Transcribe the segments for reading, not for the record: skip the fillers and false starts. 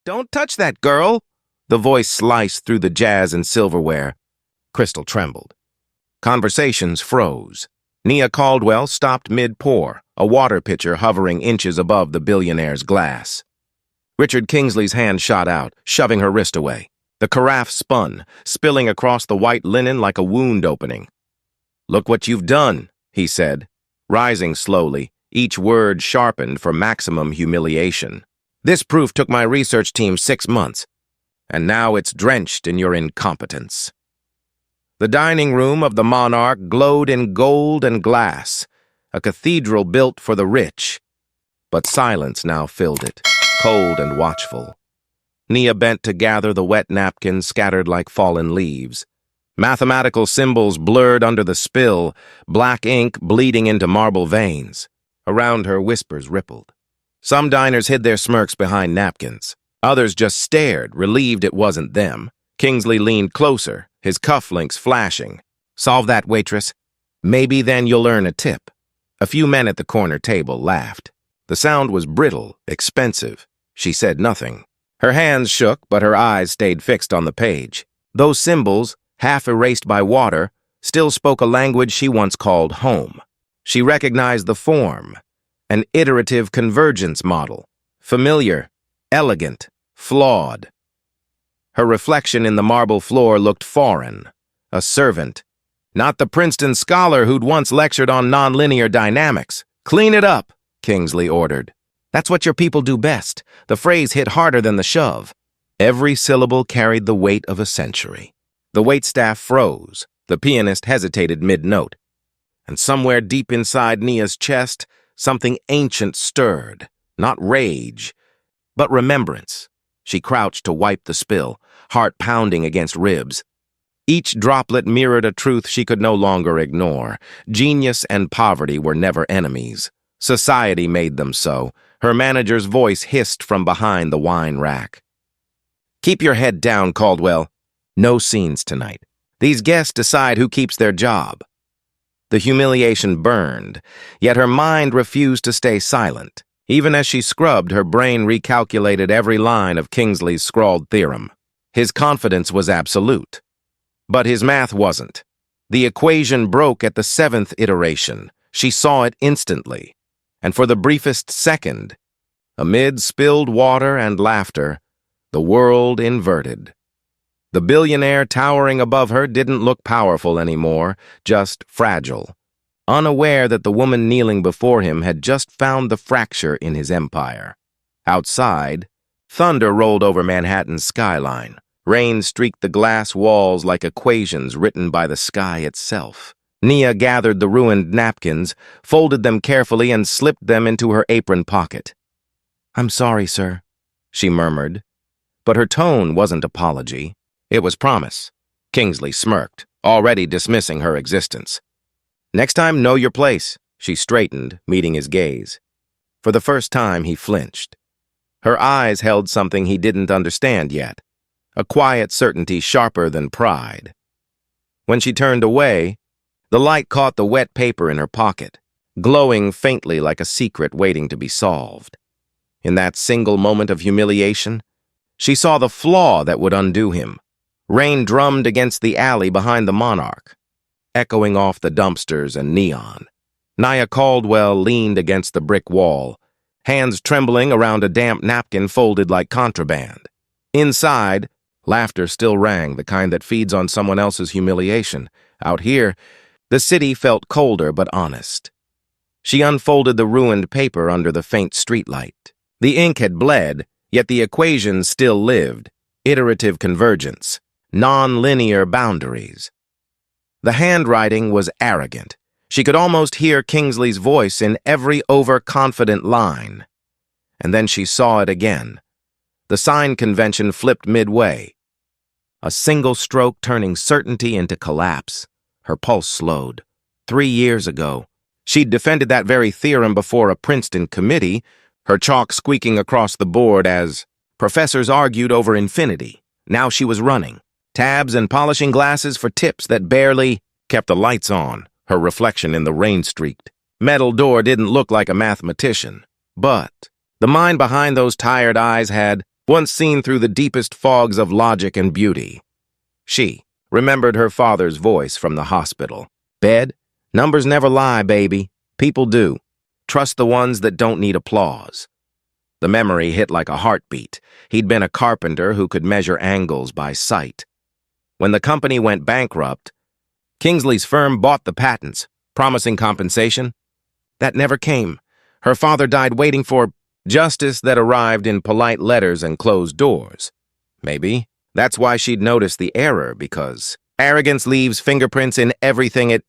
Don't touch that, girl! The voice sliced through the jazz and silverware. Crystal trembled. Conversations froze. Nia Caldwell stopped mid-pour, a water pitcher hovering inches above the billionaire's glass. Richard Kingsley's hand shot out, shoving her wrist away. The carafe spun, spilling across the white linen like a wound opening. "Look what you've done," he said, rising slowly, each word sharpened for maximum humiliation. "This proof took my research team 6 months, and now it's drenched in your incompetence." The dining room of the monarch glowed in gold and glass, a cathedral built for the rich. But silence now filled it, cold and watchful. Nia bent to gather the wet napkins scattered like fallen leaves. Mathematical symbols blurred under the spill, black ink bleeding into marble veins. Around her, whispers rippled. Some diners hid their smirks behind napkins. Others just stared, relieved it wasn't them. Kingsley leaned closer, his cufflinks flashing. "Solve that, waitress. Maybe then you'll earn a tip." A few men at the corner table laughed. The sound was brittle, expensive. She said nothing. Her hands shook, but her eyes stayed fixed on the page. Those symbols, half erased by water, still spoke a language she once called home. She recognized the form, an iterative convergence model, familiar, elegant, flawed. Her reflection in the marble floor looked foreign, a servant, not the Princeton scholar who'd once lectured on nonlinear dynamics. "Clean it up," Kingsley ordered. "That's what your people do best." The phrase hit harder than the shove. Every syllable carried the weight of a century. The waitstaff froze. The pianist hesitated mid-note. And somewhere deep inside Nia's chest, something ancient stirred. Not rage, but remembrance. She crouched to wipe the spill, heart pounding against ribs. Each droplet mirrored a truth she could no longer ignore. Genius and poverty were never enemies. Society made them so. Her manager's voice hissed from behind the wine rack. "Keep your head down, Caldwell. No scenes tonight. These guests decide who keeps their job." The humiliation burned, yet her mind refused to stay silent. Even as she scrubbed, her brain recalculated every line of Kingsley's scrawled theorem. His confidence was absolute. But his math wasn't. The equation broke at the 7th iteration. She saw it instantly. And for the briefest second, amid spilled water and laughter, the world inverted. The billionaire towering above her didn't look powerful anymore, just fragile, unaware that the woman kneeling before him had just found the fracture in his empire. Outside, thunder rolled over Manhattan's skyline. Rain streaked the glass walls like equations written by the sky itself. Nia gathered the ruined napkins, folded them carefully, and slipped them into her apron pocket. "I'm sorry, sir," she murmured. But her tone wasn't apology. It was promise. Kingsley smirked, already dismissing her existence. "Next time, know your place." She straightened, meeting his gaze. For the first time, he flinched. Her eyes held something he didn't understand yet, a quiet certainty sharper than pride. When she turned away, the light caught the wet paper in her pocket, glowing faintly like a secret waiting to be solved. In that single moment of humiliation, she saw the flaw that would undo him. Rain drummed against the alley behind the monarch, echoing off the dumpsters and neon. Nia Caldwell leaned against the brick wall, hands trembling around a damp napkin folded like contraband. Inside, laughter still rang, the kind that feeds on someone else's humiliation. Out here, the city felt colder but honest. She unfolded the ruined paper under the faint streetlight. The ink had bled, yet the equations still lived. Iterative convergence, non-linear boundaries. The handwriting was arrogant. She could almost hear Kingsley's voice in every overconfident line. And then she saw it again. The sign convention flipped midway. A single stroke turning certainty into collapse. Her pulse slowed. 3 years ago, she'd defended that very theorem before a Princeton committee, her chalk squeaking across the board as professors argued over infinity. Now she was running, tabs and polishing glasses for tips that barely kept the lights on, her reflection in the rain-streaked metal door didn't look like a mathematician. But the mind behind those tired eyes had once seen through the deepest fogs of logic and beauty. She remembered her father's voice from the hospital. Bed? Numbers never lie, baby. People do. Trust the ones that don't need applause. The memory hit like a heartbeat. He'd been a carpenter who could measure angles by sight. When the company went bankrupt, Kingsley's firm bought the patents, promising compensation. That never came. Her father died waiting for justice that arrived in polite letters and closed doors. Maybe that's why she'd noticed the error, because arrogance leaves fingerprints in everything it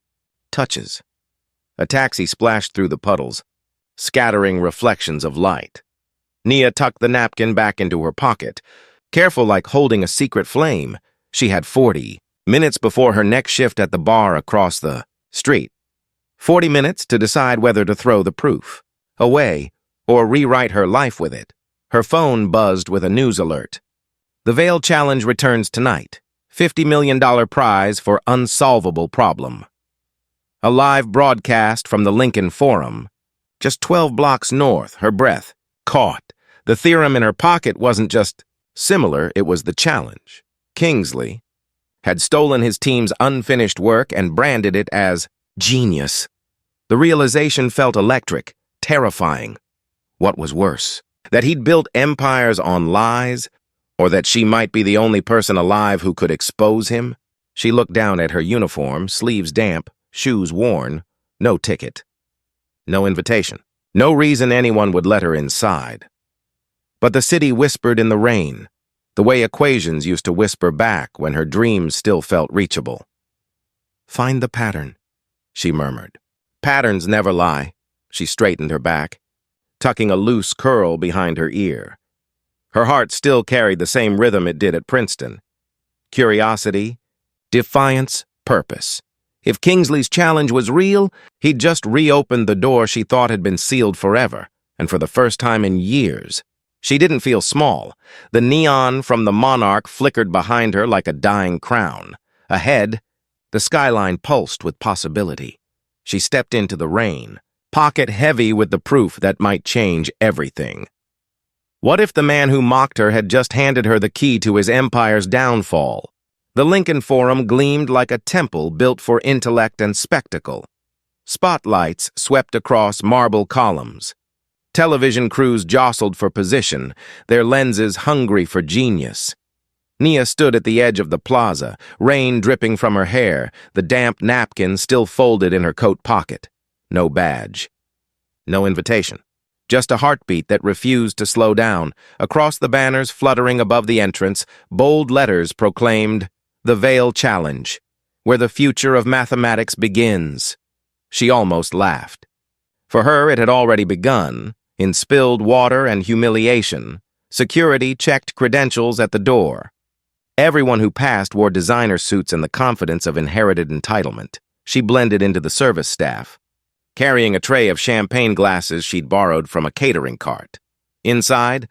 touches. A taxi splashed through the puddles, scattering reflections of light. Nia tucked the napkin back into her pocket, careful like holding a secret flame. She had 40 minutes before her next shift at the bar across the street. 40 minutes to decide whether to throw the proof away or rewrite her life with it. Her phone buzzed with a news alert. The Veil Challenge returns tonight. $50 million prize for unsolvable problem. A live broadcast from the Lincoln Forum. Just 12 blocks north, her breath caught. The theorem in her pocket wasn't just similar, it was the challenge. Kingsley had stolen his team's unfinished work and branded it as genius. The realization felt electric, terrifying. What was worse? That he'd built empires on lies, or that she might be the only person alive who could expose him? She looked down at her uniform, sleeves damp, shoes worn, no ticket. No invitation. No reason anyone would let her inside. But the city whispered in the rain, the way equations used to whisper back when her dreams still felt reachable. Find the pattern, she murmured. Patterns never lie. She straightened her back, tucking a loose curl behind her ear. Her heart still carried the same rhythm it did at Princeton. Curiosity, defiance, purpose. If Kingsley's challenge was real, he'd just reopened the door she thought had been sealed forever, and for the first time in years. She didn't feel small. The neon from the Monarch flickered behind her like a dying crown. Ahead, the skyline pulsed with possibility. She stepped into the rain, pocket heavy with the proof that might change everything. What if the man who mocked her had just handed her the key to his empire's downfall? The Lincoln Forum gleamed like a temple built for intellect and spectacle. Spotlights swept across marble columns. Television crews jostled for position, their lenses hungry for genius. Nia stood at the edge of the plaza, rain dripping from her hair, the damp napkin still folded in her coat pocket. No badge. No invitation. Just a heartbeat that refused to slow down. Across the banners fluttering above the entrance, bold letters proclaimed, "The Veil Challenge, where the future of mathematics begins." She almost laughed. For her, it had already begun. In spilled water and humiliation, security checked credentials at the door. Everyone who passed wore designer suits and the confidence of inherited entitlement. She blended into the service staff, carrying a tray of champagne glasses she'd borrowed from a catering cart. Inside,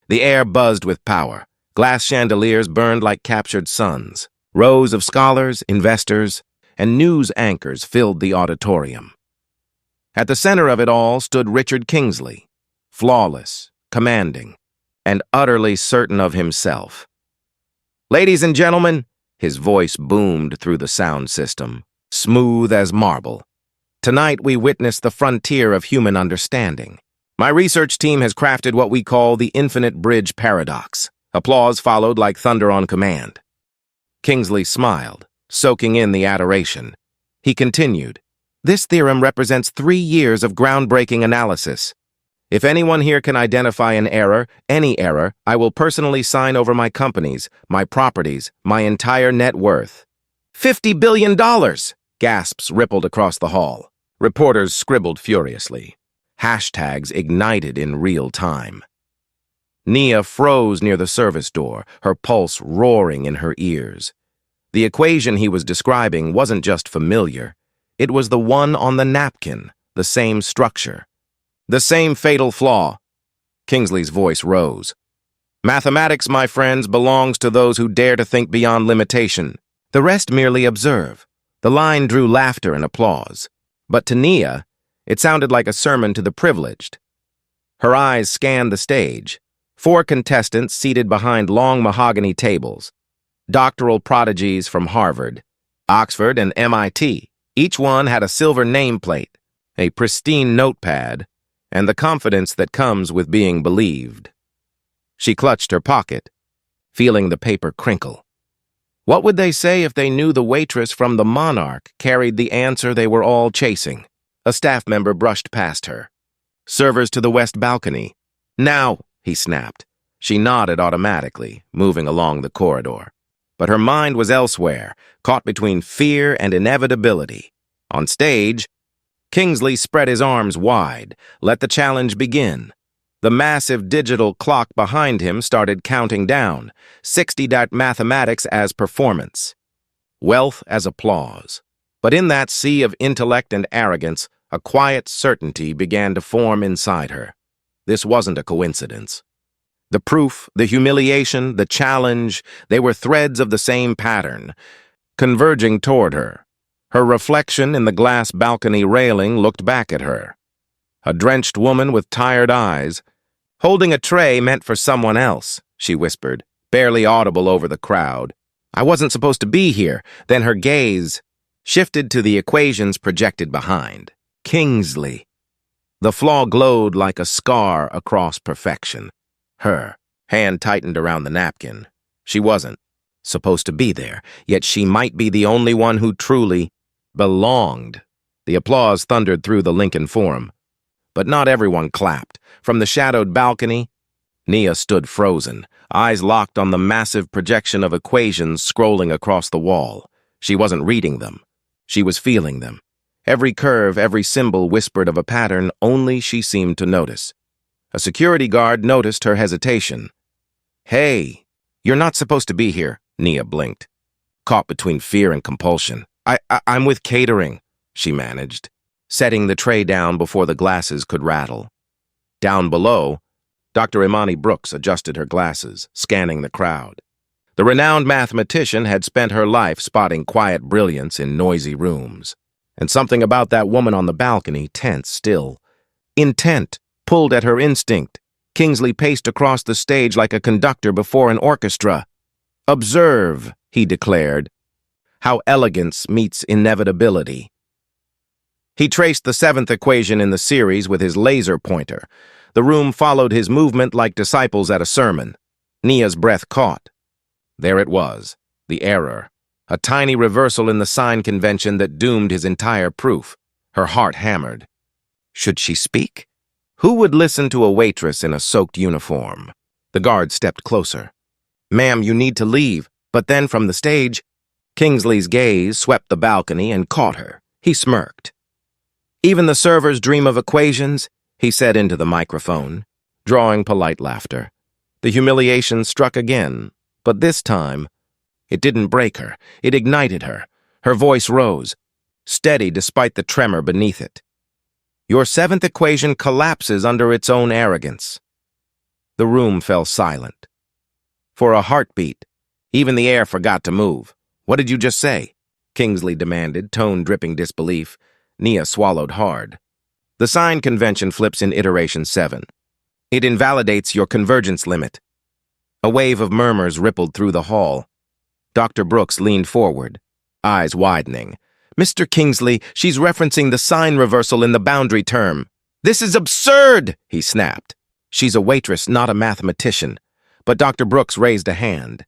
the air buzzed with power. Glass chandeliers burned like captured suns. Rows of scholars, investors, and news anchors filled the auditorium. At the center of it all stood Richard Kingsley, flawless, commanding, and utterly certain of himself. "Ladies and gentlemen," his voice boomed through the sound system, smooth as marble. "Tonight we witness the frontier of human understanding. My research team has crafted what we call the infinite bridge paradox." Applause followed like thunder on command. Kingsley smiled, soaking in the adoration. He continued, "This theorem represents 3 years of groundbreaking analysis. If anyone here can identify an error, any error, I will personally sign over my companies, my properties, my entire net worth." $50 billion! Gasps rippled across the hall. Reporters scribbled furiously. Hashtags ignited in real time. Nia froze near the service door, her pulse roaring in her ears. The equation he was describing wasn't just familiar. It was the one on the napkin, the same structure. The same fatal flaw. Kingsley's voice rose. "Mathematics, my friends, belongs to those who dare to think beyond limitation. The rest merely observe." The line drew laughter and applause. But to Nia, it sounded like a sermon to the privileged. Her eyes scanned the stage, 4 contestants seated behind long mahogany tables, doctoral prodigies from Harvard, Oxford, and MIT. Each one had a silver nameplate, a pristine notepad, and the confidence that comes with being believed. She clutched her pocket, feeling the paper crinkle. What would they say if they knew the waitress from the Monarch carried the answer they were all chasing? A staff member brushed past her. "Servers to the west balcony." "Now," he snapped. She nodded automatically, moving along the corridor. But her mind was elsewhere, caught between fear and inevitability. On stage, Kingsley spread his arms wide, let the challenge begin. The massive digital clock behind him started counting down, 60 mathematics as performance, wealth as applause. But in that sea of intellect and arrogance, a quiet certainty began to form inside her. This wasn't a coincidence. The proof, the humiliation, the challenge, they were threads of the same pattern, converging toward her. Her reflection in the glass balcony railing looked back at her. A drenched woman with tired eyes, holding a tray meant for someone else, she whispered, barely audible over the crowd. "I wasn't supposed to be here." Then her gaze shifted to the equations projected behind. Kingsley. The flaw glowed like a scar across perfection. Her hand tightened around the napkin. She wasn't supposed to be there, yet she might be the only one who truly belonged. The applause thundered through the Lincoln Forum. But not everyone clapped. From the shadowed balcony, Nia stood frozen, eyes locked on the massive projection of equations scrolling across the wall. She wasn't reading them. She was feeling them. Every curve, every symbol whispered of a pattern only she seemed to notice. A security guard noticed her hesitation. "Hey, you're not supposed to be here," Nia blinked, caught between fear and compulsion. I'm with catering," she managed, setting the tray down before the glasses could rattle. Down below, Dr. Imani Brooks adjusted her glasses, scanning the crowd. The renowned mathematician had spent her life spotting quiet brilliance in noisy rooms. And something about that woman on the balcony, tense still, intent, pulled at her instinct. Kingsley paced across the stage like a conductor before an orchestra. "Observe," he declared, "how elegance meets inevitability." He traced the 7th equation in the series with his laser pointer. The room followed his movement like disciples at a sermon. Nia's breath caught. There it was, the error. A tiny reversal in the sign convention that doomed his entire proof. Her heart hammered. Should she speak? Who would listen to a waitress in a soaked uniform? The guard stepped closer. "Ma'am, you need to leave." But then from the stage, Kingsley's gaze swept the balcony and caught her. He smirked. "Even the servers dream of equations," he said into the microphone, drawing polite laughter. The humiliation struck again, but this time, it didn't break her. It ignited her. Her voice rose, steady despite the tremor beneath it. "Your 7th equation collapses under its own arrogance." The room fell silent. For a heartbeat, even the air forgot to move. "What did you just say?" Kingsley demanded, tone dripping disbelief. Nia swallowed hard. "The sign convention flips in iteration 7. It invalidates your convergence limit." A wave of murmurs rippled through the hall. Dr. Brooks leaned forward, eyes widening. "Mr. Kingsley, she's referencing the sign reversal in the boundary term." "This is absurd!" he snapped. "She's a waitress, not a mathematician." But Dr. Brooks raised a hand.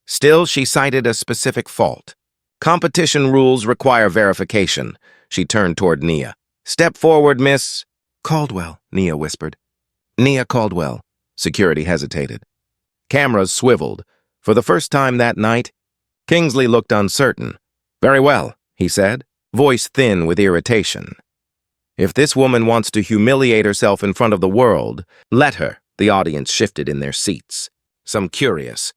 Still, she cited a specific fault. "Competition rules require verification." She turned toward Nia. "Step forward, Miss Caldwell," Nia whispered. "Nia Caldwell." Security hesitated. Cameras swiveled. For the first time that night, Kingsley looked uncertain. "Very well," he said, voice thin with irritation. "If this woman wants to humiliate herself in front of the world, let her." The audience shifted in their seats. Some curious,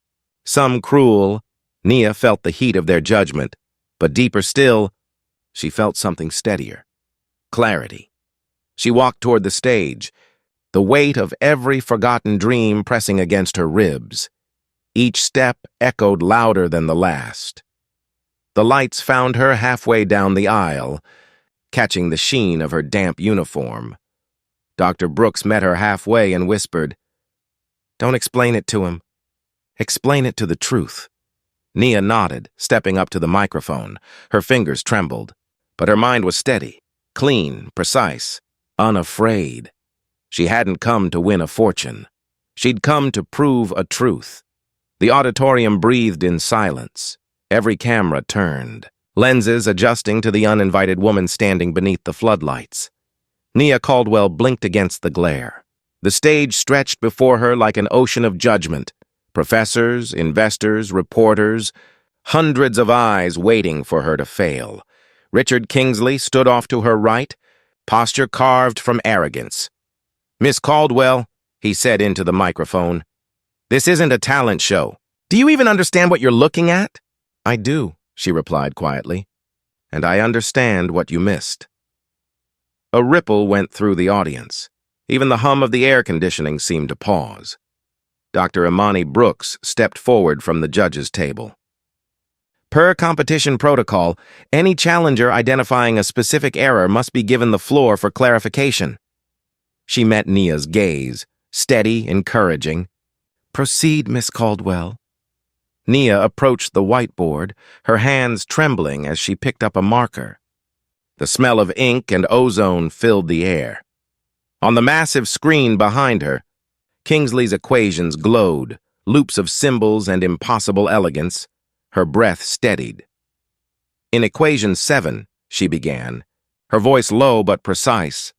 some cruel. Nia felt the heat of their judgment, but deeper still, she felt something steadier. Clarity. She walked toward the stage, the weight of every forgotten dream pressing against her ribs. Each step echoed louder than the last. The lights found her halfway down the aisle, catching the sheen of her damp uniform. Dr. Brooks met her halfway and whispered, Don't explain it to him. Explain it to the truth. Nia nodded, stepping up to the microphone. Her fingers trembled, but her mind was steady, clean, precise, unafraid. She hadn't come to win a fortune. She'd come to prove a truth. The auditorium breathed in silence. Every camera turned, lenses adjusting to the uninvited woman standing beneath the floodlights. Nia Caldwell blinked against the glare. The stage stretched before her like an ocean of judgment. Professors, investors, reporters, hundreds of eyes waiting for her to fail. Richard Kingsley stood off to her right, posture carved from arrogance. "Miss Caldwell," he said into the microphone, "this isn't a talent show. Do you even understand what you're looking at?" "I do," she replied quietly, "and I understand what you missed." A ripple went through the audience. Even the hum of the air conditioning seemed to pause. Dr. Imani Brooks stepped forward from the judges' table. Per competition protocol, any challenger identifying a specific error must be given the floor for clarification. She met Nia's gaze, steady, encouraging. "Proceed, Miss Caldwell." Nia approached the whiteboard, her hands trembling as she picked up a marker. The smell of ink and ozone filled the air. On the massive screen behind her, Kingsley's equations glowed, loops of symbols and impossible elegance. Her breath steadied. "In equation 7, she began, her voice low but precise.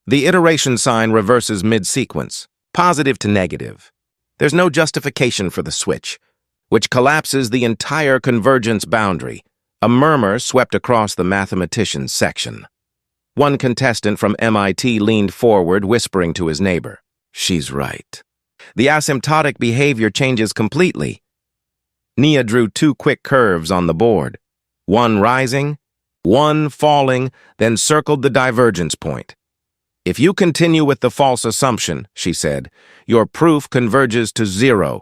"The iteration sign reverses mid-sequence, positive to negative. There's no justification for the switch, which collapses the entire convergence boundary." A murmur swept across the mathematician's section. One contestant from MIT leaned forward, whispering to his neighbor, "She's right. The asymptotic behavior changes completely." Nia drew 2 quick curves on the board, one rising, one falling, then circled the divergence point. "If you continue with the false assumption," she said, "your proof converges to 0.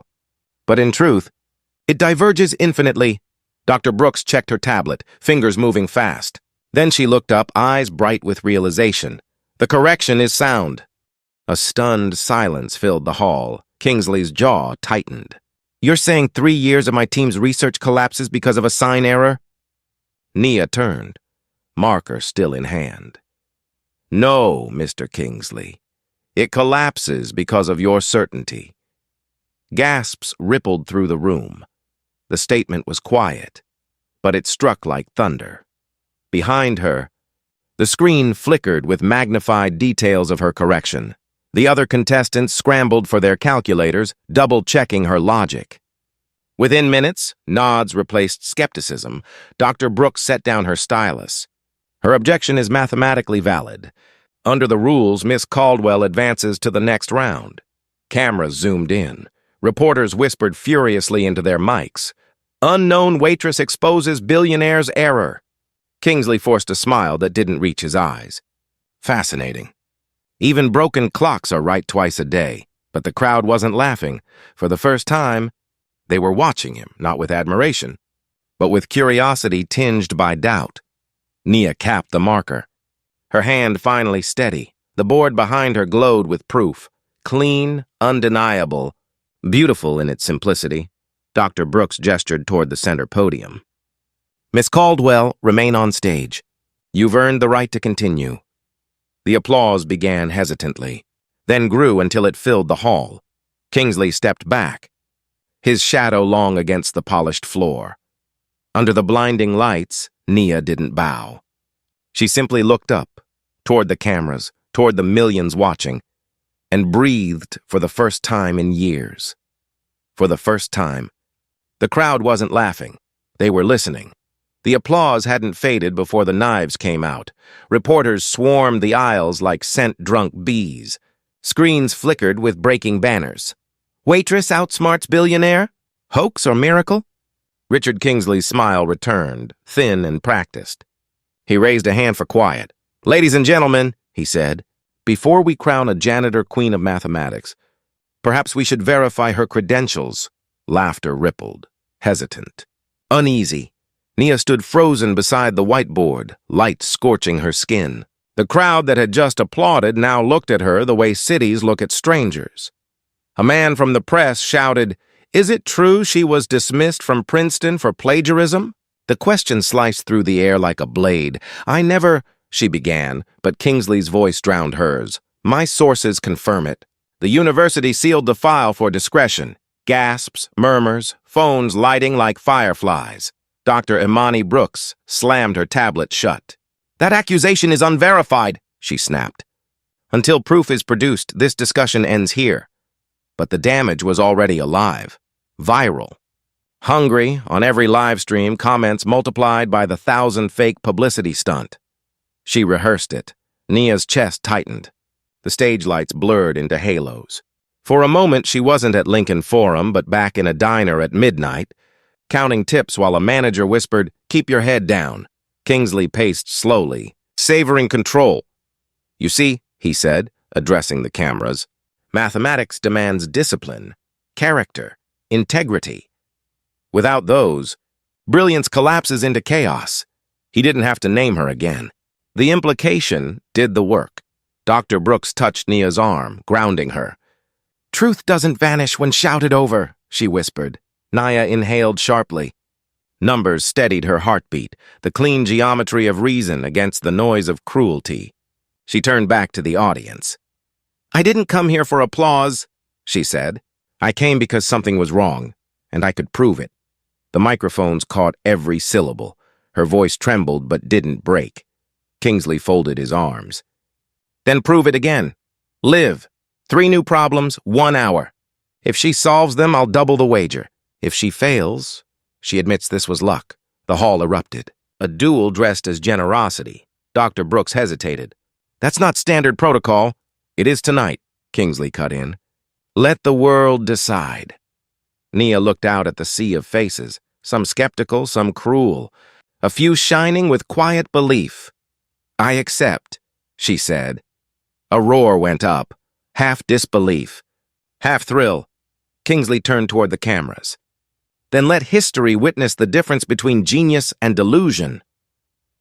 But in truth, it diverges infinitely." Dr. Brooks checked her tablet, fingers moving fast. Then she looked up, eyes bright with realization. "The correction is sound." A stunned silence filled the hall. Kingsley's jaw tightened. "You're saying 3 years of my team's research collapses because of a sign error?" Nia turned, marker still in hand. "No, Mr. Kingsley. It collapses because of your certainty." Gasps rippled through the room. The statement was quiet, but it struck like thunder. Behind her, the screen flickered with magnified details of her correction. The other contestants scrambled for their calculators, double-checking her logic. Within minutes, nods replaced skepticism. Dr. Brooks set down her stylus. "Her objection is mathematically valid. Under the rules, Miss Caldwell advances to the next round." Cameras zoomed in. Reporters whispered furiously into their mics. "Unknown waitress exposes billionaire's error." Kingsley forced a smile that didn't reach his eyes. Fascinating. Even broken clocks are right twice a day. But the crowd wasn't laughing. For the first time, they were watching him, not with admiration, but with curiosity tinged by doubt. Nia capped the marker. Her hand finally steady. The board behind her glowed with proof. Clean, undeniable, beautiful in its simplicity. Dr. Brooks gestured toward the center podium. "Miss Caldwell, remain on stage. You've earned the right to continue." The applause began hesitantly, then grew until it filled the hall. Kingsley stepped back, his shadow long against the polished floor. Under the blinding lights, Nia didn't bow. She simply looked up, toward the cameras, toward the millions watching, and breathed for the first time in years. For the first time. The crowd wasn't laughing. They were listening. The applause hadn't faded before the knives came out. Reporters swarmed the aisles like scent-drunk bees. Screens flickered with breaking banners. "Waitress outsmarts billionaire? Hoax or miracle?" Richard Kingsley's smile returned, thin and practiced. He raised a hand for quiet. "Ladies and gentlemen," he said, "before we crown a janitor queen of mathematics, perhaps we should verify her credentials." Laughter rippled, hesitant, uneasy. Nia stood frozen beside the whiteboard, light scorching her skin. The crowd that had just applauded now looked at her the way cities look at strangers. A man from the press shouted, "Is it true she was dismissed from Princeton for plagiarism?" The question sliced through the air like a blade. "I never—" she began, but Kingsley's voice drowned hers. "My sources confirm it. The university sealed the file for discretion." Gasps, murmurs, phones lighting like fireflies. Dr. Imani Brooks slammed her tablet shut. "That accusation is unverified," she snapped. "Until proof is produced, this discussion ends here." But the damage was already alive. Viral. Hungry, on every live stream, comments multiplied by the 1,000 fake publicity stunt. She rehearsed it. Nia's chest tightened. The stage lights blurred into halos. For a moment, she wasn't at Lincoln Forum, but back in a diner at midnight, counting tips while a manager whispered, "Keep your head down." Kingsley paced slowly, savoring control. "You see," he said, addressing the cameras, "mathematics demands discipline, character, integrity. Without those, brilliance collapses into chaos." He didn't have to name her again. The implication did the work. Dr. Brooks touched Nia's arm, grounding her. "Truth doesn't vanish when shouted over," she whispered. Nia inhaled sharply. Numbers steadied her heartbeat, the clean geometry of reason against the noise of cruelty. She turned back to the audience. "I didn't come here for applause," she said. "I came because something was wrong, and I could prove it." The microphones caught every syllable. Her voice trembled but didn't break. Kingsley folded his arms. "Then prove it again. Live. 3 new problems, 1 hour. If she solves them, I'll double the wager. If she fails..." She admits this was luck. The hall erupted. A duel dressed as generosity. Dr. Brooks hesitated. "That's not standard protocol." "It is tonight," Kingsley cut in. "Let the world decide." Nia looked out at the sea of faces, some skeptical, some cruel, a few shining with quiet belief. "I accept," she said. A roar went up, half disbelief, half thrill. Kingsley turned toward the cameras. "Then let history witness the difference between genius and delusion."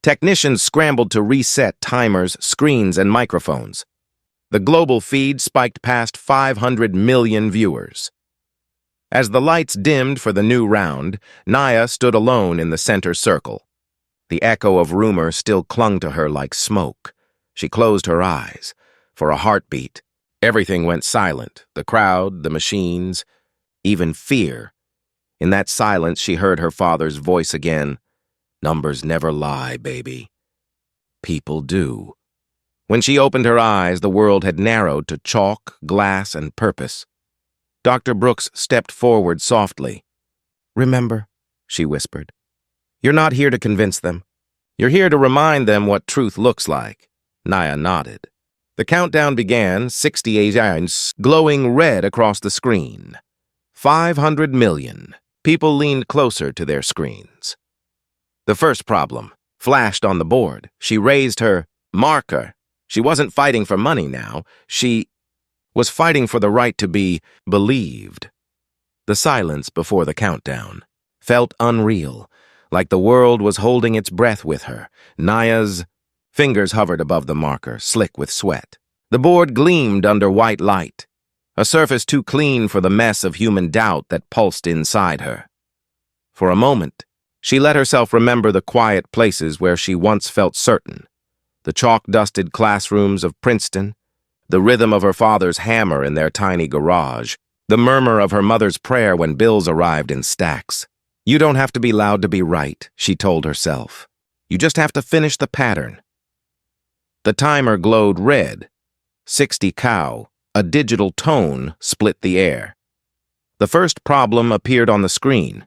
Technicians scrambled to reset timers, screens, and microphones. The global feed spiked past 500 million viewers. As the lights dimmed for the new round, Nia stood alone in the center circle. The echo of rumor still clung to her like smoke. She closed her eyes. For a heartbeat, everything went silent. The crowd, the machines, even fear. In that silence, she heard her father's voice again. "Numbers never lie, baby. People do." When she opened her eyes, the world had narrowed to chalk, glass, and purpose. Dr. Brooks stepped forward softly. "Remember," she whispered, "you're not here to convince them. You're here to remind them what truth looks like." Nia nodded. The countdown began, 68 seconds, glowing red across the screen. 500 million. People leaned closer to their screens. The first problem flashed on the board. She raised her marker. She wasn't fighting for money now. She was fighting for the right to be believed. The silence before the countdown felt unreal, like the world was holding its breath with her. Nia's fingers hovered above the marker, slick with sweat. The board gleamed under white light, a surface too clean for the mess of human doubt that pulsed inside her. For a moment, she let herself remember the quiet places where she once felt certain. The chalk-dusted classrooms of Princeton, the rhythm of her father's hammer in their tiny garage, the murmur of her mother's prayer when bills arrived in stacks. "You don't have to be loud to be right," she told herself. "You just have to finish the pattern." The timer glowed red. 60 cow, a digital tone split the air. The first problem appeared on the screen.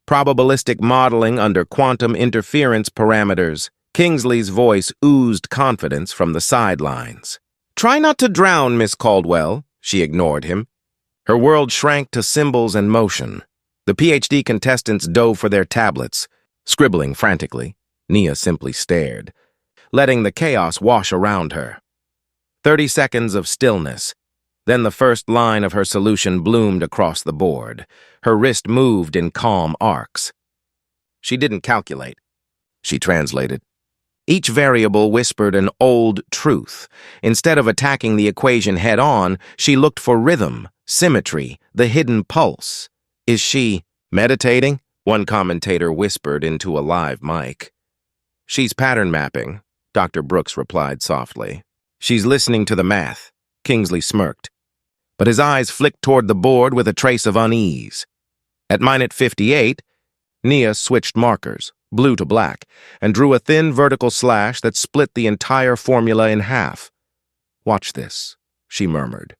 Probabilistic modeling under quantum interference parameters. Kingsley's voice oozed confidence from the sidelines. "Try not to drown, Miss Caldwell." She ignored him. Her world shrank to symbols and motion. The PhD contestants dove for their tablets, scribbling frantically. Nia simply stared, letting the chaos wash around her. 30 seconds of stillness. Then the first line of her solution bloomed across the board. Her wrist moved in calm arcs. She didn't calculate. She translated. Each variable whispered an old truth. Instead of attacking the equation head-on, she looked for rhythm, Symmetry, the hidden pulse. Is she meditating? One commentator whispered into a live mic. She's pattern mapping, Dr. Brooks replied softly. She's listening to the math, Kingsley smirked. But his eyes flicked toward the board with a trace of unease. At minute 58, Nia switched markers, blue to black, and drew a thin vertical slash that split the entire formula in half. Watch this, she murmured.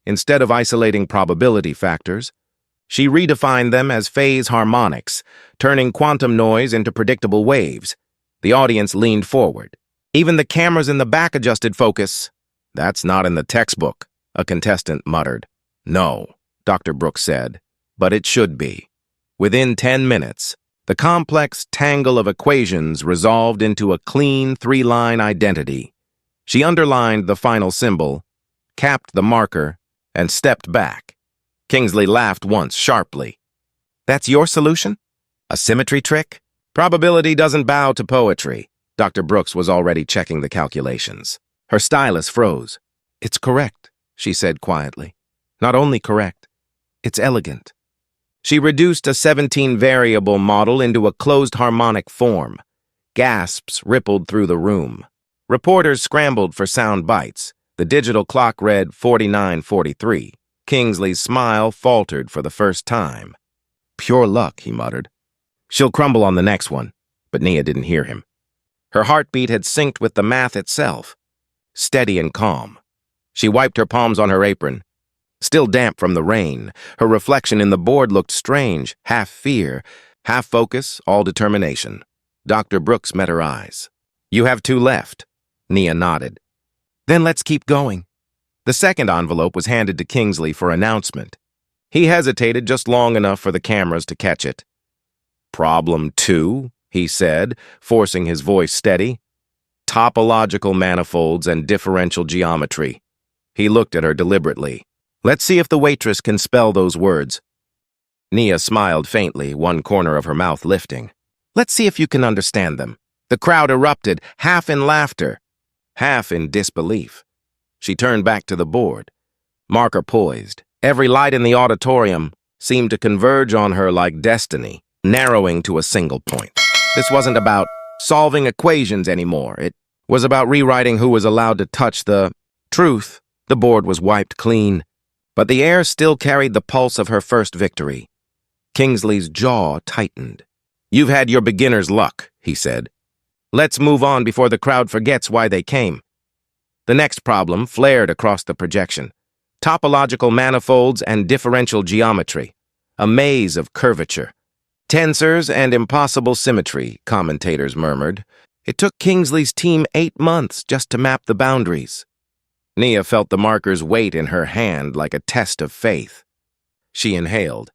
Instead of isolating probability factors, she redefined them as phase harmonics, turning quantum noise into predictable waves. The audience leaned forward. Even the cameras in the back adjusted focus. That's not in the textbook, a contestant muttered. No, Dr. Brooks said, but it should be. Within 10 minutes, the complex tangle of equations resolved into a clean three-line identity. She underlined the final symbol, capped the marker, and stepped back. Kingsley laughed once sharply. That's your solution? A symmetry trick? Probability doesn't bow to poetry. Dr. Brooks was already checking the calculations. Her stylus froze. It's correct, she said quietly. Not only correct, it's elegant. She reduced a 17-variable model into a closed harmonic form. Gasps rippled through the room. Reporters scrambled for sound bites. The digital clock read 49:43. Kingsley's smile faltered for the first time. Pure luck, he muttered. She'll crumble on the next one, but Nia didn't hear him. Her heartbeat had synced with the math itself, steady and calm. She wiped her palms on her apron. Still damp from the rain, her reflection in the board looked strange, half fear, half focus, all determination. Dr. Brooks met her eyes. You have 2 left. Nia nodded. Then let's keep going. The second envelope was handed to Kingsley for announcement. He hesitated just long enough for the cameras to catch it. Problem 2, he said, forcing his voice steady. Topological manifolds and differential geometry. He looked at her deliberately. Let's see if the waitress can spell those words. Nia smiled faintly, one corner of her mouth lifting. Let's see if you can understand them. The crowd erupted, half in laughter, half in disbelief. She turned back to the board. Marker poised. Every light in the auditorium seemed to converge on her like destiny, narrowing to a single point. This wasn't about solving equations anymore. It was about rewriting who was allowed to touch the truth. The board was wiped clean, but the air still carried the pulse of her first victory. Kingsley's jaw tightened. You've had your beginner's luck, he said. Let's move on before the crowd forgets why they came. The next problem flared across the projection. Topological manifolds and differential geometry. A maze of curvature. Tensors and impossible symmetry, commentators murmured. It took Kingsley's team 8 months just to map the boundaries. Nia felt the marker's weight in her hand like a test of faith. She inhaled.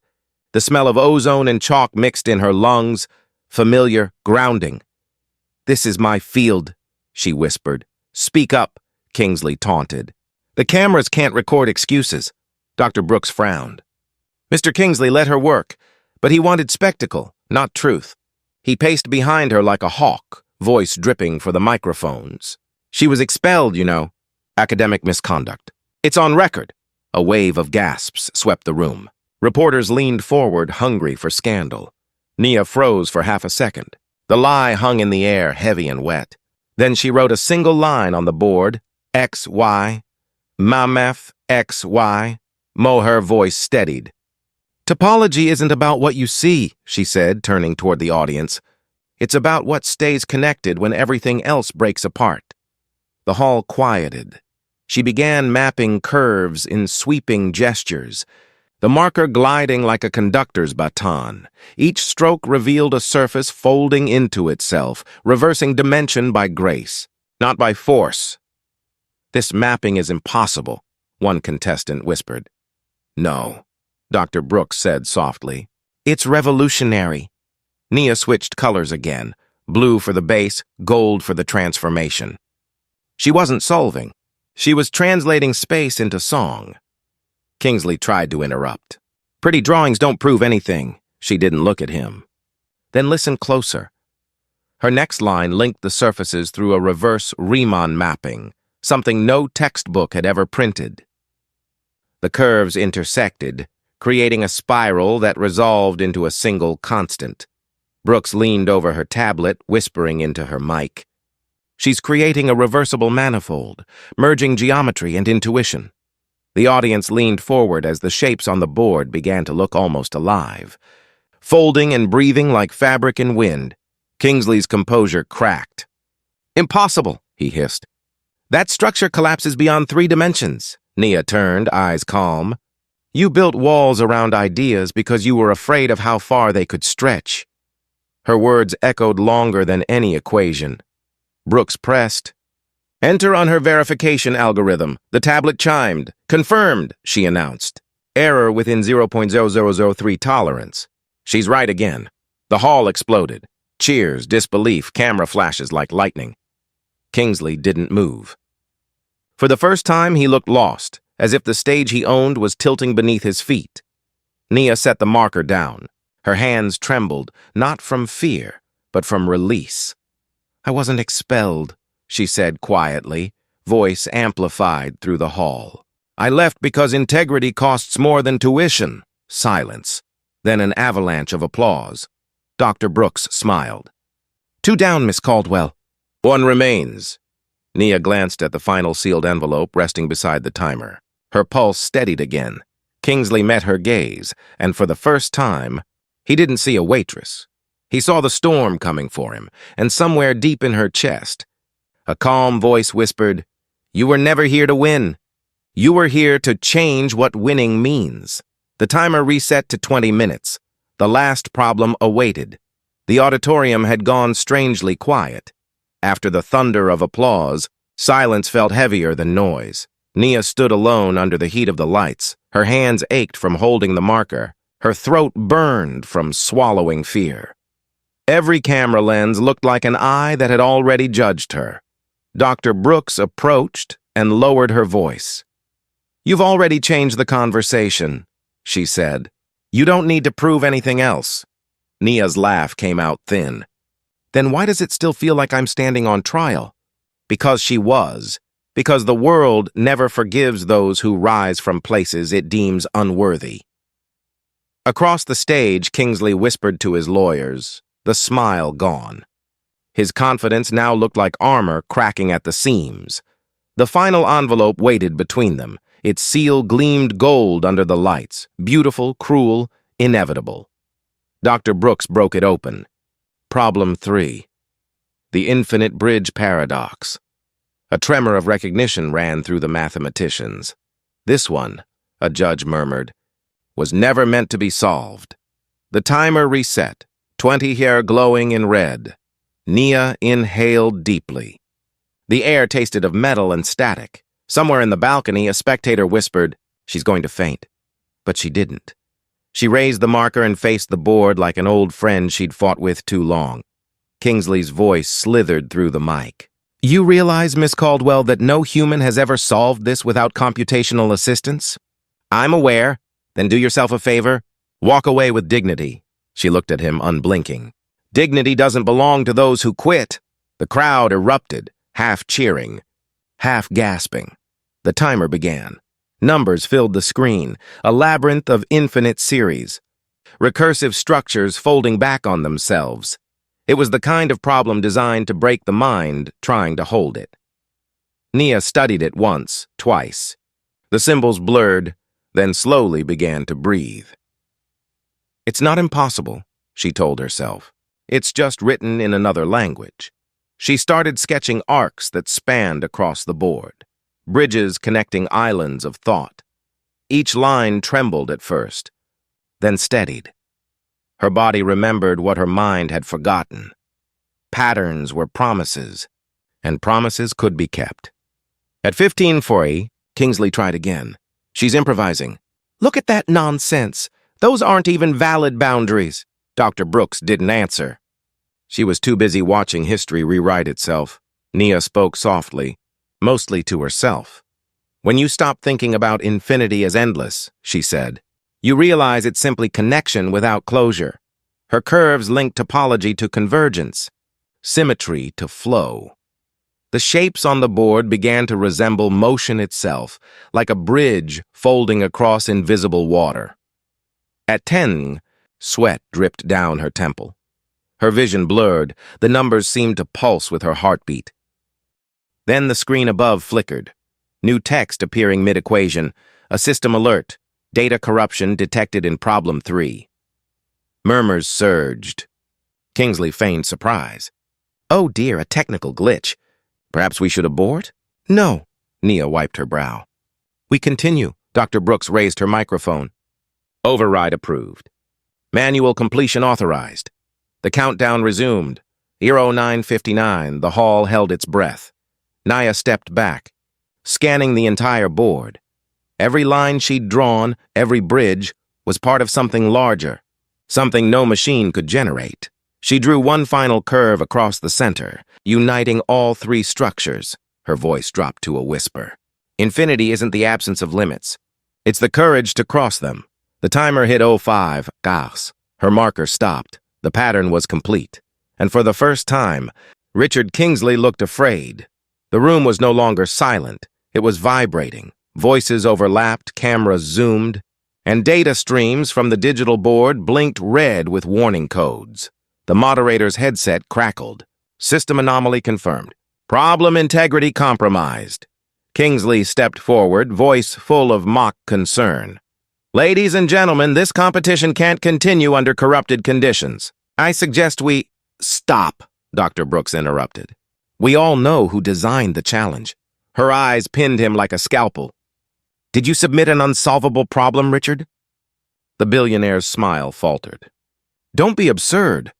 The smell of ozone and chalk mixed in her lungs, familiar, grounding. This is my field, she whispered. Speak up, Kingsley taunted. The cameras can't record excuses. Dr. Brooks frowned. Mr. Kingsley let her work, but he wanted spectacle, not truth. He paced behind her like a hawk, voice dripping for the microphones. She was expelled, you know. Academic misconduct. It's on record. A wave of gasps swept the room. Reporters leaned forward, hungry for scandal. Nia froze for half a second. The lie hung in the air, heavy and wet. Then she wrote a single line on the board, XY, Mamef XY. Her voice steadied. Topology isn't about what you see, she said, turning toward the audience. It's about what stays connected when everything else breaks apart. The hall quieted. She began mapping curves in sweeping gestures, the marker gliding like a conductor's baton. Each stroke revealed a surface folding into itself, reversing dimension by grace, not by force. This mapping is impossible, one contestant whispered. No, Dr. Brooks said softly. It's revolutionary. Nia switched colors again, blue for the base, gold for the transformation. She wasn't solving. She was translating space into song. Kingsley tried to interrupt. Pretty drawings don't prove anything. She didn't look at him. Then listen closer. Her next line linked the surfaces through a reverse Riemann mapping, something no textbook had ever printed. The curves intersected, creating a spiral that resolved into a single constant. Brooks leaned over her tablet, whispering into her mic. She's creating a reversible manifold, merging geometry and intuition. The audience leaned forward as the shapes on the board began to look almost alive. Folding and breathing like fabric in wind, Kingsley's composure cracked. "Impossible," he hissed. "That structure collapses beyond 3 dimensions." Nia turned, eyes calm. "You built walls around ideas because you were afraid of how far they could stretch." Her words echoed longer than any equation. Brooks pressed. "Enter on her verification algorithm." The tablet chimed. "Confirmed," she announced. "Error within 0.0003 tolerance." "She's right again." The hall exploded. Cheers, disbelief, camera flashes like lightning. Kingsley didn't move. For the first time, he looked lost, as if the stage he owned was tilting beneath his feet. Nia set the marker down. Her hands trembled, not from fear, but from release. "I wasn't expelled," she said quietly, voice amplified through the hall. "I left because integrity costs more than tuition." Silence, then an avalanche of applause. Dr. Brooks smiled. "2 down, Miss Caldwell." "1 remains." Nia glanced at the final sealed envelope resting beside the timer. Her pulse steadied again. Kingsley met her gaze, and for the first time, he didn't see a waitress. He saw the storm coming for him, and somewhere deep in her chest, a calm voice whispered, "You were never here to win. You were here to change what winning means." The timer reset to 20 minutes. The last problem awaited. The auditorium had gone strangely quiet. After the thunder of applause, silence felt heavier than noise. Nia stood alone under the heat of the lights. Her hands ached from holding the marker. Her throat burned from swallowing fear. Every camera lens looked like an eye that had already judged her. Dr. Brooks approached and lowered her voice. "You've already changed the conversation," she said. "You don't need to prove anything else." Nia's laugh came out thin. "Then why does it still feel like I'm standing on trial?" Because she was. Because the world never forgives those who rise from places it deems unworthy. Across the stage, Kingsley whispered to his lawyers, the smile gone. His confidence now looked like armor cracking at the seams. The final envelope waited between them. Its seal gleamed gold under the lights, beautiful, cruel, inevitable. Dr. Brooks broke it open. Problem 3. The infinite bridge paradox. A tremor of recognition ran through the mathematicians. "This one," a judge murmured, "was never meant to be solved." The timer reset, 20 hair glowing in red. Nia inhaled deeply. The air tasted of metal and static. Somewhere in the balcony, a spectator whispered, "She's going to faint." But she didn't. She raised the marker and faced the board like an old friend she'd fought with too long. Kingsley's voice slithered through the mic. "You realize, Miss Caldwell, that no human has ever solved this without computational assistance?" "I'm aware. Then do yourself a favor. Walk away with dignity." She looked at him, unblinking. "Dignity doesn't belong to those who quit." The crowd erupted, half cheering, half gasping. The timer began. Numbers filled the screen, a labyrinth of infinite series. Recursive structures folding back on themselves. It was the kind of problem designed to break the mind trying to hold it. Nia studied it once, twice. The symbols blurred, then slowly began to breathe. "It's not impossible," she told herself. "It's just written in another language." She started sketching arcs that spanned across the board, bridges connecting islands of thought. Each line trembled at first, then steadied. Her body remembered what her mind had forgotten. Patterns were promises, and promises could be kept. At 15:40, Kingsley tried again. "She's improvising." "Look at that nonsense. Those aren't even valid boundaries." Dr. Brooks didn't answer. She was too busy watching history rewrite itself. Nia spoke softly, mostly to herself. "When you stop thinking about infinity as endless," she said, "you realize it's simply connection without closure." Her curves linked topology to convergence, symmetry to flow. The shapes on the board began to resemble motion itself, like a bridge folding across invisible water. At 10, sweat dripped down her temple. Her vision blurred, the numbers seemed to pulse with her heartbeat. Then the screen above flickered. New text appearing mid-equation, a system alert, data corruption detected in problem 3. Murmurs surged. Kingsley feigned surprise. Oh dear, a technical glitch. Perhaps we should abort? No, Nia wiped her brow. We continue. Dr. Brooks raised her microphone. Override approved. Manual completion authorized. The countdown resumed. 09:59, the hall held its breath. Nia stepped back, scanning the entire board. Every line she'd drawn, every bridge, was part of something larger, something no machine could generate. She drew one final curve across the center, uniting all 3 structures. Her voice dropped to a whisper. Infinity isn't the absence of limits. It's the courage to cross them. The timer hit 05, gas. Her marker stopped. The pattern was complete. And for the first time, Richard Kingsley looked afraid. The room was no longer silent. It was vibrating. Voices overlapped, cameras zoomed, and data streams from the digital board blinked red with warning codes. The moderator's headset crackled. System anomaly confirmed. Problem integrity compromised. Kingsley stepped forward, voice full of mock concern. Ladies and gentlemen, this competition can't continue under corrupted conditions. I suggest we— Stop, Dr. Brooks interrupted. We all know who designed the challenge. Her eyes pinned him like a scalpel. Did you submit an unsolvable problem, Richard? The billionaire's smile faltered. Don't be absurd.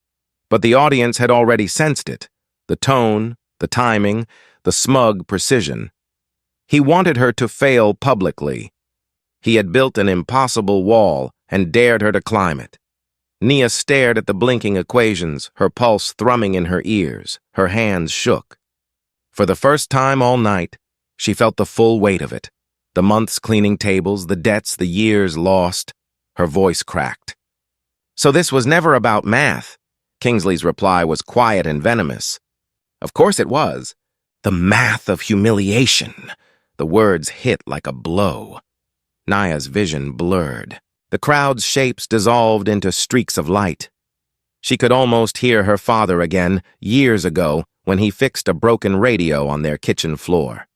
But the audience had already sensed it. The tone, the timing, the smug precision. He wanted her to fail publicly. He had built an impossible wall and dared her to climb it. Nia stared at the blinking equations, her pulse thrumming in her ears. Her hands shook. For the first time all night, she felt the full weight of it. The months cleaning tables, the debts, the years lost. Her voice cracked. So this was never about math. Kingsley's reply was quiet and venomous. Of course it was. The math of humiliation. The words hit like a blow. Nia's vision blurred. The crowd's shapes dissolved into streaks of light. She could almost hear her father again, years ago, when he fixed a broken radio on their kitchen floor.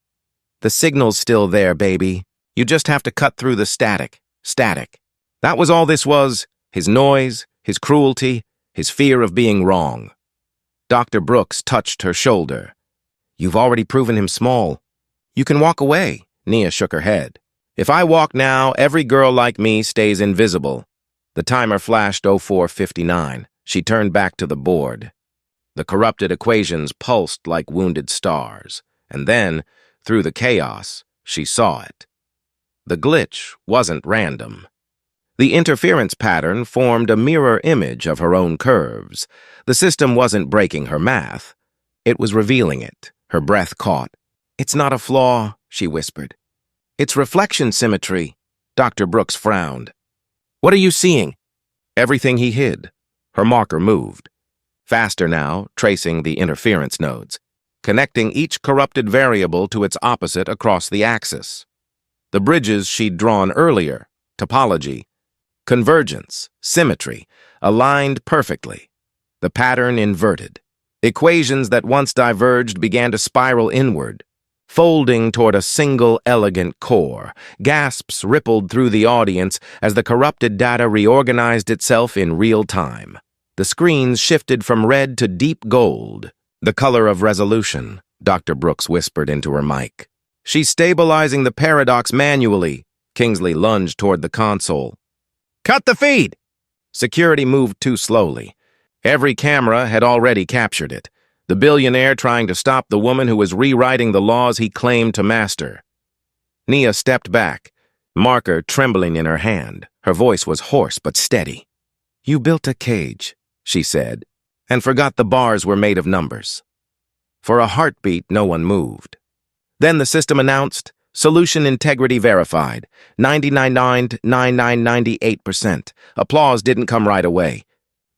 The signal's still there, baby. You just have to cut through the static. Static. That was all this was. His noise, his cruelty, his fear of being wrong. Dr. Brooks touched her shoulder. You've already proven him small. You can walk away. Nia shook her head. If I walk now, every girl like me stays invisible. The timer flashed 04:59. She turned back to the board. The corrupted equations pulsed like wounded stars. And then, through the chaos, she saw it. The glitch wasn't random. The interference pattern formed a mirror image of her own curves. The system wasn't breaking her math. It was revealing it. Her breath caught. It's not a flaw, she whispered. It's reflection symmetry. Dr. Brooks frowned. What are you seeing? Everything he hid. Her marker moved. Faster now, tracing the interference nodes, connecting each corrupted variable to its opposite across the axis. The bridges she'd drawn earlier, topology, convergence, symmetry, aligned perfectly. The pattern inverted. Equations that once diverged began to spiral inward, folding toward a single elegant core. Gasps rippled through the audience as the corrupted data reorganized itself in real time. The screens shifted from red to deep gold, the color of resolution, Dr. Brooks whispered into her mic. She's stabilizing the paradox manually. Kingsley lunged toward the console. Cut the feed! Security moved too slowly. Every camera had already captured it. The billionaire trying to stop the woman who was rewriting the laws he claimed to master. Nia stepped back, marker trembling in her hand. Her voice was hoarse but steady. You built a cage, she said, and forgot the bars were made of numbers. For a heartbeat, no one moved. Then the system announced, Solution integrity verified, 99.9998%. Applause didn't come right away.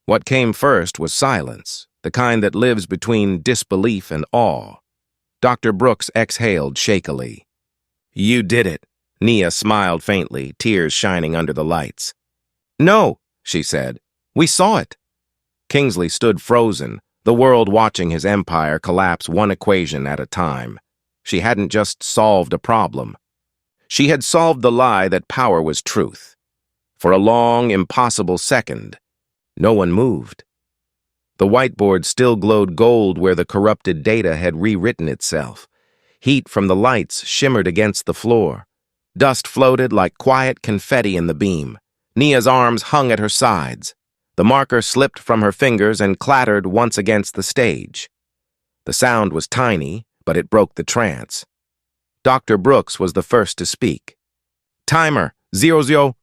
What came first was silence, the kind that lives between disbelief and awe. Dr. Brooks exhaled shakily. You did it. Nia smiled faintly, tears shining under the lights. No, she said. We saw it. Kingsley stood frozen, the world watching his empire collapse one equation at a time. She hadn't just solved a problem. She had solved the lie that power was truth. For a long, impossible second, no one moved. The whiteboard still glowed gold where the corrupted data had rewritten itself. Heat from the lights shimmered against the floor. Dust floated like quiet confetti in the beam. Nia's arms hung at her sides. The marker slipped from her fingers and clattered once against the stage. The sound was tiny, but it broke the trance. Dr. Brooks was the first to speak. Timer, 000,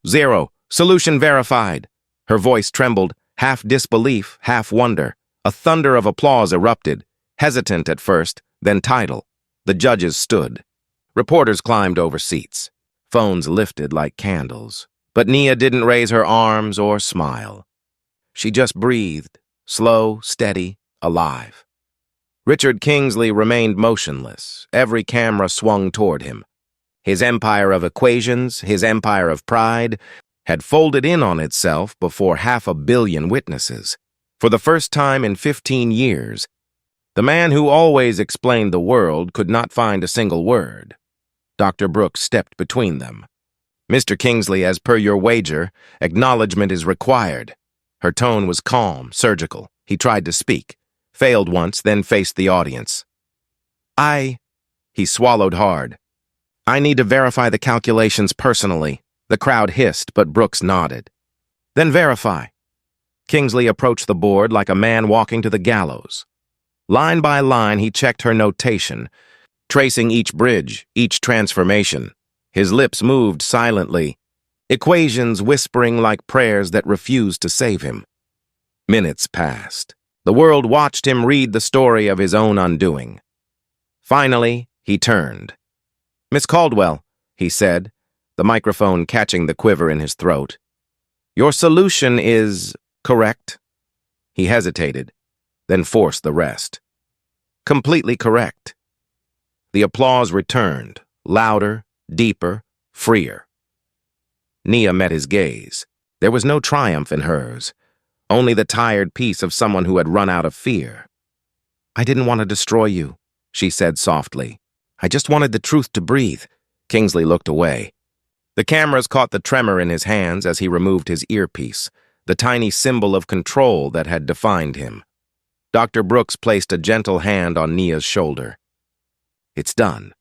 solution verified. Her voice trembled, half disbelief, half wonder. A thunder of applause erupted, hesitant at first, then tidal. The judges stood. Reporters climbed over seats. Phones lifted like candles. But Nia didn't raise her arms or smile. She just breathed, slow, steady, alive. Richard Kingsley remained motionless. Every camera swung toward him. His empire of equations, his empire of pride, had folded in on itself before 500 million witnesses. For the first time in 15 years, the man who always explained the world could not find a single word. Dr. Brooks stepped between them. Mr. Kingsley, as per your wager, acknowledgement is required. Her tone was calm, surgical. He tried to speak, failed once, then faced the audience. He swallowed hard. I need to verify the calculations personally. The crowd hissed, but Brooks nodded. Then verify. Kingsley approached the board like a man walking to the gallows. Line by line, he checked her notation, tracing each bridge, each transformation. His lips moved silently, equations whispering like prayers that refused to save him. Minutes passed. The world watched him read the story of his own undoing. Finally, he turned. Miss Caldwell, he said, the microphone catching the quiver in his throat. Your solution is correct? He hesitated, then forced the rest. Completely correct. The applause returned, louder, deeper, freer. Nia met his gaze. There was no triumph in hers, only the tired peace of someone who had run out of fear. I didn't want to destroy you, she said softly. I just wanted the truth to breathe. Kingsley looked away. The cameras caught the tremor in his hands as he removed his earpiece, the tiny symbol of control that had defined him. Dr. Brooks placed a gentle hand on Nia's shoulder. It's done.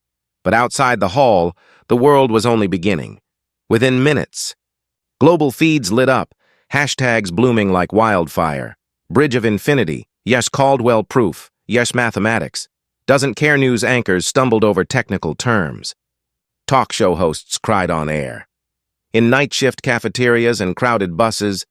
But outside the hall, the world was only beginning. Within minutes, global feeds lit up, hashtags blooming like wildfire. Bridge of Infinity, yes Caldwell proof, yes mathematics. Doesn't care news anchors stumbled over technical terms. Talk show hosts cried on air. In night shift cafeterias and crowded buses,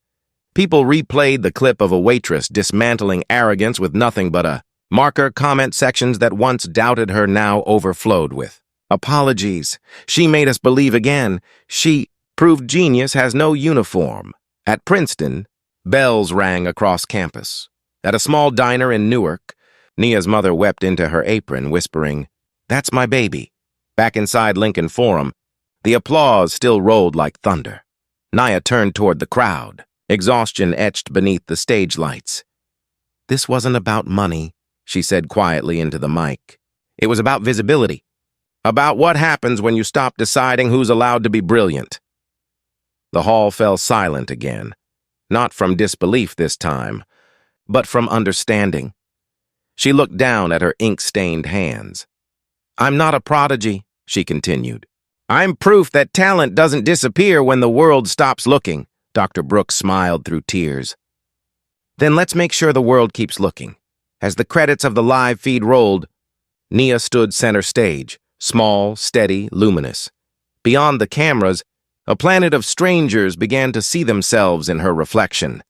people replayed the clip of a waitress dismantling arrogance with nothing but a marker. Comment sections that once doubted her now overflowed with apologies. She made us believe again. She proved genius has no uniform. At Princeton, bells rang across campus. At a small diner in Newark, Nia's mother wept into her apron, whispering, "That's my baby." Back inside Lincoln Forum, the applause still rolled like thunder. Nia turned toward the crowd, exhaustion etched beneath the stage lights. This wasn't about money, she said quietly into the mic. It was about visibility. About what happens when you stop deciding who's allowed to be brilliant. The hall fell silent again, not from disbelief this time, but from understanding. She looked down at her ink-stained hands. I'm not a prodigy, she continued. I'm proof that talent doesn't disappear when the world stops looking. Dr. Brooks smiled through tears. Then let's make sure the world keeps looking. As the credits of the live feed rolled, Nia stood center stage, small, steady, luminous. Beyond the cameras, a planet of strangers began to see themselves in her reflection.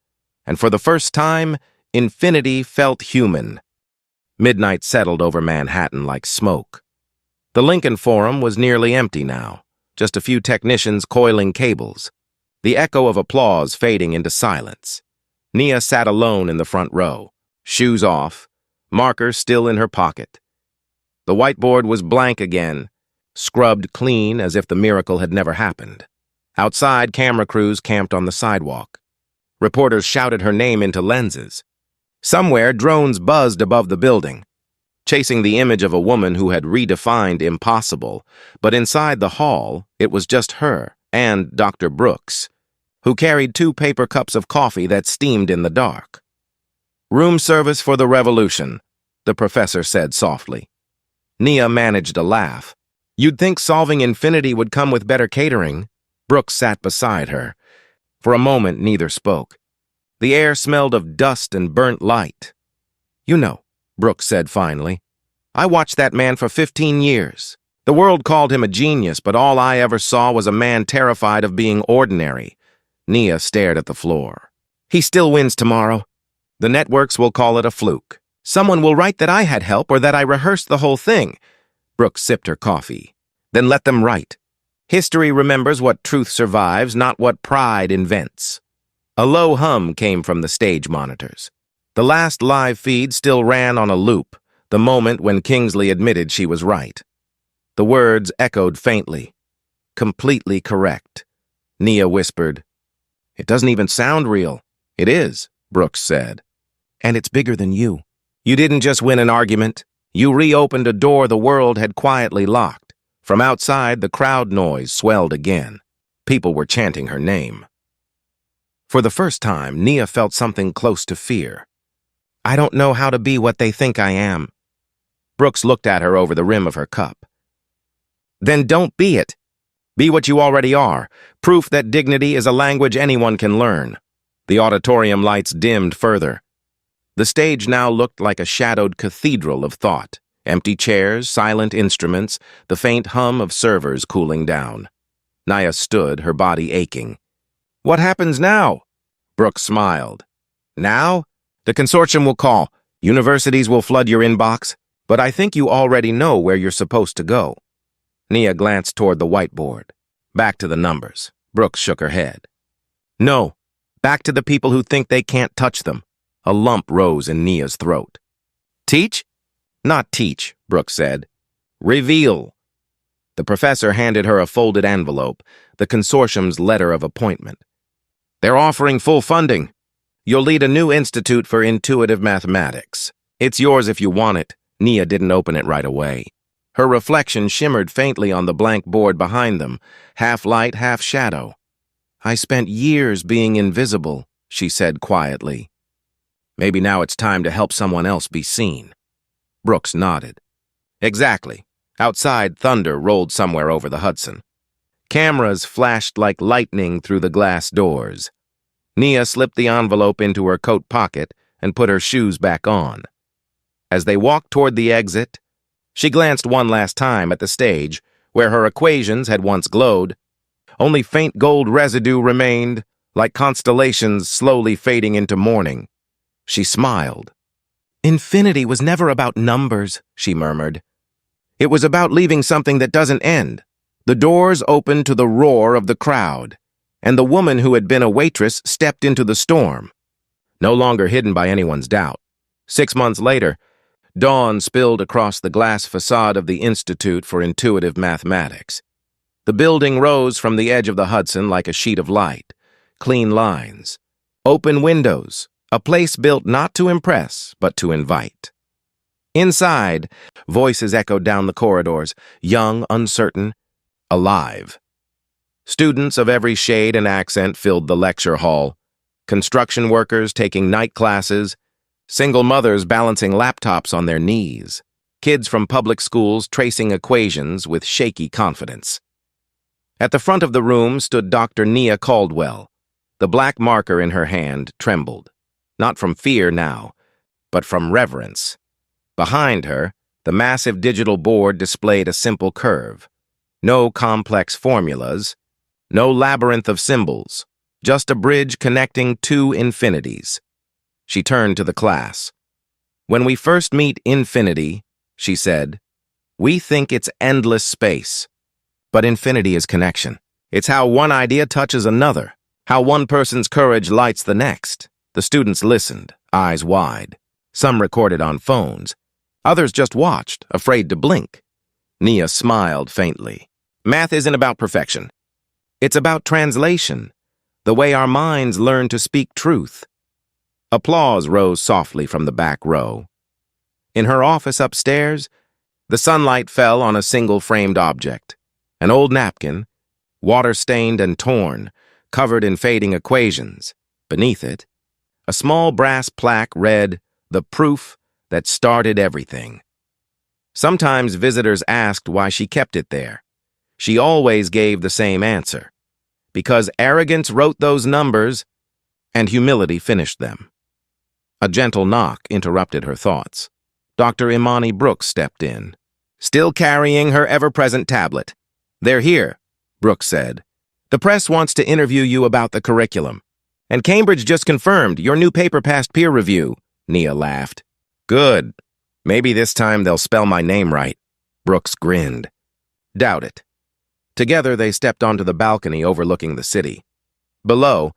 And for the first time, infinity felt human. Midnight settled over Manhattan like smoke. The Lincoln Forum was nearly empty now, just a few technicians coiling cables, the echo of applause fading into silence. Nia sat alone in the front row, shoes off, marker still in her pocket. The whiteboard was blank again, scrubbed clean as if the miracle had never happened. Outside, camera crews camped on the sidewalk. Reporters shouted her name into lenses. Somewhere, drones buzzed above the building, chasing the image of a woman who had redefined impossible. But inside the hall, it was just her and Dr. Brooks, who carried 2 paper cups of coffee that steamed in the dark. "Room service for the revolution," the professor said softly. Nia managed a laugh. "You'd think solving infinity would come with better catering." Brooks sat beside her. For a moment, neither spoke. The air smelled of dust and burnt light. "You know," Brooks said finally, "I watched that man for 15 years. The world called him a genius, but all I ever saw was a man terrified of being ordinary." Nia stared at the floor. "He still wins tomorrow. The networks will call it a fluke. Someone will write that I had help or that I rehearsed the whole thing." Brooks sipped her coffee. "Then let them write. History remembers what truth survives, not what pride invents." A low hum came from the stage monitors. The last live feed still ran on a loop, the moment when Kingsley admitted she was right. The words echoed faintly. "Completely correct." Nia whispered. "It doesn't even sound real." "It is," Brooks said. "And it's bigger than you. You didn't just win an argument. You reopened a door the world had quietly locked. From outside, the crowd noise swelled again. People were chanting her name. For the first time, Nia felt something close to fear. "I don't know how to be what they think I am." Brooks looked at her over the rim of her cup. "Then don't be it. Be what you already are, proof that dignity is a language anyone can learn." The auditorium lights dimmed further. The stage now looked like a shadowed cathedral of thought. Empty chairs, silent instruments, the faint hum of servers cooling down. Nia stood, her body aching. "What happens now?" Brooks smiled. "Now? The consortium will call. Universities will flood your inbox. But I think you already know where you're supposed to go." Nia glanced toward the whiteboard. "Back to the numbers." Brooks shook her head. "No. Back to the people who think they can't touch them." A lump rose in Nia's throat. "Teach?" "Not teach," Brooks said. "Reveal." The professor handed her a folded envelope, the consortium's letter of appointment. "They're offering full funding. You'll lead a new institute for intuitive mathematics. It's yours if you want it." Nia didn't open it right away. Her reflection shimmered faintly on the blank board behind them, half light, half shadow. "I spent years being invisible," she said quietly. "Maybe now it's time to help someone else be seen." Brooks nodded. "Exactly." Outside, thunder rolled somewhere over the Hudson. Cameras flashed like lightning through the glass doors. Nia slipped the envelope into her coat pocket and put her shoes back on. As they walked toward the exit, she glanced one last time at the stage, where her equations had once glowed. Only faint gold residue remained, like constellations slowly fading into morning. She smiled. "Infinity was never about numbers," she murmured. "It was about leaving something that doesn't end." The doors opened to the roar of the crowd, and the woman who had been a waitress stepped into the storm, no longer hidden by anyone's doubt. 6 months later, dawn spilled across the glass facade of the Institute for Intuitive Mathematics. The building rose from the edge of the Hudson like a sheet of light, clean lines, open windows, a place built not to impress, but to invite. Inside, voices echoed down the corridors, young, uncertain, alive. Students of every shade and accent filled the lecture hall, construction workers taking night classes, single mothers balancing laptops on their knees, kids from public schools tracing equations with shaky confidence. At the front of the room stood Dr. Nia Caldwell. The black marker in her hand trembled, not from fear now, but from reverence. Behind her, the massive digital board displayed a simple curve. No complex formulas, no labyrinth of symbols, just a bridge connecting 2 infinities. She turned to the class. "When we first meet infinity," she said, "we think it's endless space. But infinity is connection. It's how one idea touches another, how one person's courage lights the next." The students listened, eyes wide. Some recorded on phones. Others just watched, afraid to blink. Nia smiled faintly. Math isn't about perfection. It's about translation, the way our minds learn to speak truth. Applause rose softly from the back row. In her office upstairs, the sunlight fell on a single framed object, an old napkin, water-stained and torn, covered in fading equations. Beneath it, a small brass plaque read, "The proof that started everything." Sometimes visitors asked why she kept it there. She always gave the same answer. Because arrogance wrote those numbers, and humility finished them. A gentle knock interrupted her thoughts. Dr. Imani Brooks stepped in, still carrying her ever-present tablet. "They're here," Brooks said. "The press wants to interview you about the curriculum. And Cambridge just confirmed your new paper passed peer review," Nia laughed. "Good. Maybe this time they'll spell my name right." Brooks grinned. "Doubt it." Together they stepped onto the balcony overlooking the city. Below,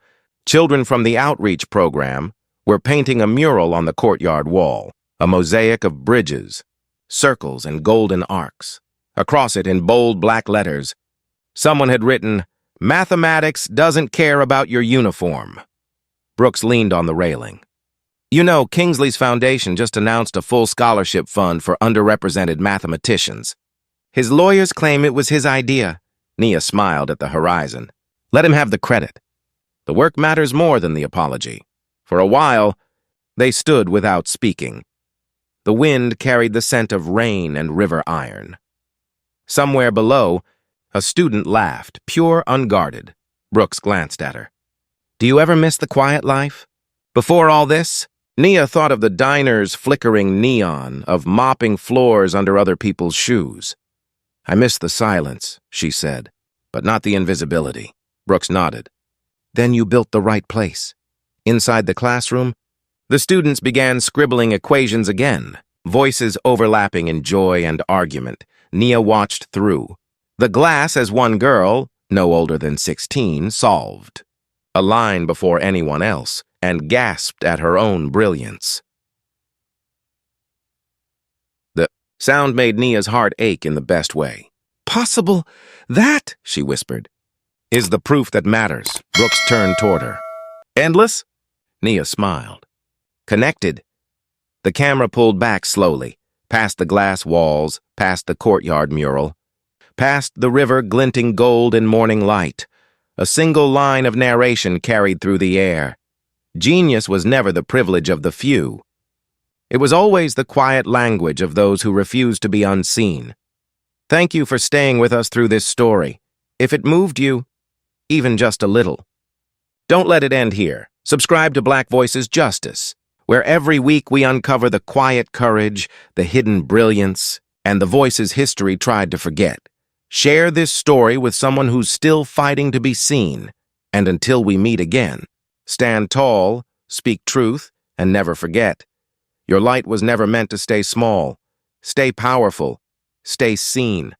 children from the outreach program were painting a mural on the courtyard wall, a mosaic of bridges, circles, and golden arcs. Across it, in bold black letters, someone had written, "Mathematics doesn't care about your uniform." Brooks leaned on the railing. "You know, Kingsley's Foundation just announced a full scholarship fund for underrepresented mathematicians. His lawyers claim it was his idea." Nia smiled at the horizon. "Let him have the credit. The work matters more than the apology." For a while, they stood without speaking. The wind carried the scent of rain and river iron. Somewhere below, a student laughed, pure, unguarded. Brooks glanced at her. "Do you ever miss the quiet life? Before all this?" Nia thought of the diner's flickering neon, of mopping floors under other people's shoes. "I miss the silence," she said, "but not the invisibility." Brooks nodded. "Then you built the right place." Inside the classroom, the students began scribbling equations again, voices overlapping in joy and argument. Nia watched through. The glass as one girl, no older than 16, solved a line before anyone else, and gasped at her own brilliance. The sound made Nia's heart ache in the best way. "Possible that," she whispered, "is the proof that matters." Brooks turned toward her. "Endless?" Nia smiled. "Connected." The camera pulled back slowly, past the glass walls, past the courtyard mural, past the river glinting gold in morning light. A single line of narration carried through the air. Genius was never the privilege of the few. It was always the quiet language of those who refused to be unseen. Thank you for staying with us through this story. If it moved you, even just a little, don't let it end here. Subscribe to Black Voices Justice, where every week we uncover the quiet courage, the hidden brilliance, and the voices history tried to forget. Share this story with someone who's still fighting to be seen. And until we meet again, stand tall, speak truth, and never forget. Your light was never meant to stay small. Stay powerful. Stay seen.